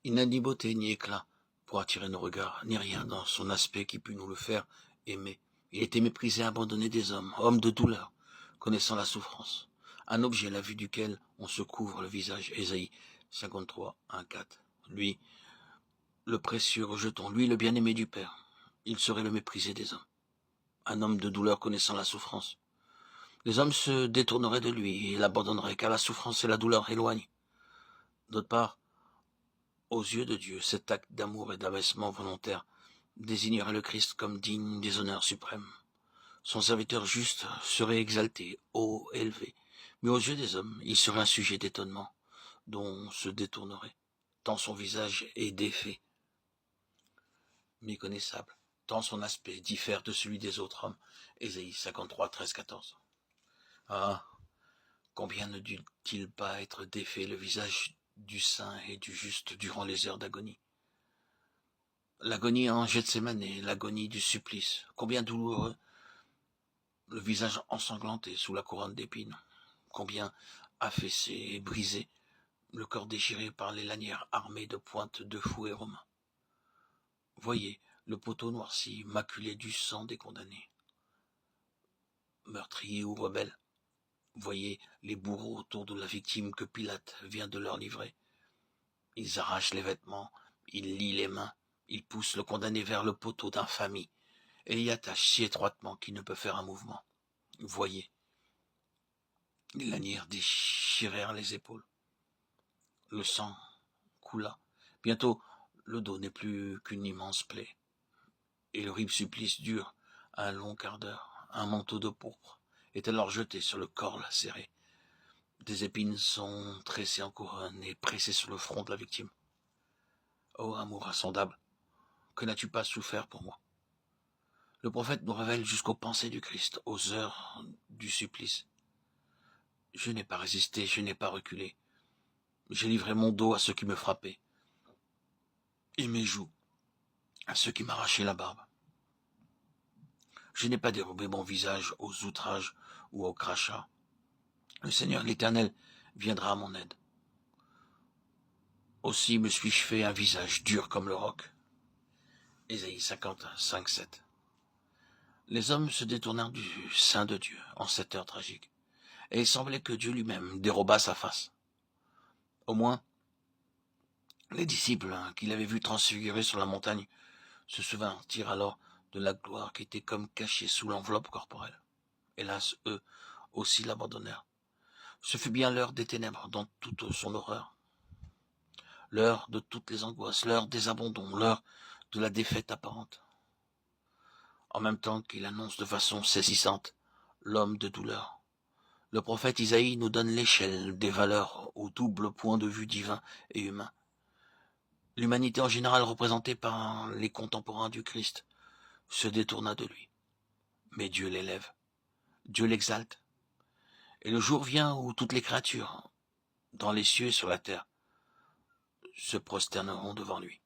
Il n'a ni beauté ni éclat pour attirer nos regards, ni rien dans son aspect qui pût nous le faire aimer. Il était méprisé, abandonné des hommes, homme de douleur, connaissant la souffrance, un objet à la vue duquel on se couvre le visage. Ésaïe 53, 1, 4. Lui, le précieux rejeton, lui le bien-aimé du Père, il serait le méprisé des hommes. Un homme de douleur connaissant la souffrance. Les hommes se détourneraient de lui et l'abandonneraient, car la souffrance et la douleur éloignent. D'autre part, aux yeux de Dieu, cet acte d'amour et d'abaissement volontaire désignerait le Christ comme digne des honneurs suprêmes. Son serviteur juste serait exalté, haut, élevé, mais aux yeux des hommes, il serait un sujet d'étonnement, dont on se détournerait, tant son visage est défait, méconnaissable, tant son aspect diffère de celui des autres hommes. Ésaïe 53, 13, 14. Ah, combien ne dut-il pas être défait le visage du saint et du juste durant les heures d'agonie. L'agonie en Gethsémane, l'agonie du supplice, combien douloureux, le visage ensanglanté sous la couronne d'épines, combien affaissé et brisé, le corps déchiré par les lanières armées de pointes de fouet romains. Voyez le poteau noirci, maculé du sang des condamnés. Meurtriers ou rebelles, voyez les bourreaux autour de la victime que Pilate vient de leur livrer. Ils arrachent les vêtements, ils lient les mains, ils poussent le condamné vers le poteau d'infamie et l'y attachent si étroitement qu'il ne peut faire un mouvement. Voyez, les lanières déchirèrent les épaules. Le sang coula. Bientôt, le dos n'est plus qu'une immense plaie. Et l'horrible supplice dure un long quart d'heure. Un manteau de pourpre est alors jeté sur le corps lacéré. Des épines sont tressées en couronne et pressées sur le front de la victime. Ô amour insondable, que n'as-tu pas souffert pour moi? Le prophète nous révèle jusqu'aux pensées du Christ, aux heures du supplice. Je n'ai pas résisté, je n'ai pas reculé. J'ai livré mon dos à ceux qui me frappaient, et mes joues à ceux qui m'arrachaient la barbe. Je n'ai pas dérobé mon visage aux outrages ou aux crachats. Le Seigneur l'Éternel viendra à mon aide. Aussi me suis-je fait un visage dur comme le roc. Ésaïe 50, 5, 7. Les hommes se détournèrent du sein de Dieu en cette heure tragique, et il semblait que Dieu lui-même dérobât sa face. Au moins, les disciples qui l'avaient vu transfiguré sur la montagne se souvinrent alors de la gloire qui était comme cachée sous l'enveloppe corporelle. Hélas, eux aussi l'abandonnèrent. Ce fut bien l'heure des ténèbres dans toute son horreur, l'heure de toutes les angoisses, l'heure des abandons, l'heure de la défaite apparente. En même temps qu'il annonce de façon saisissante l'homme de douleur, le prophète Isaïe nous donne l'échelle des valeurs au double point de vue divin et humain. L'humanité en général représentée par les contemporains du Christ se détourna de lui. Mais Dieu l'élève, Dieu l'exalte. Et le jour vient où toutes les créatures, dans les cieux et sur la terre, se prosterneront devant lui.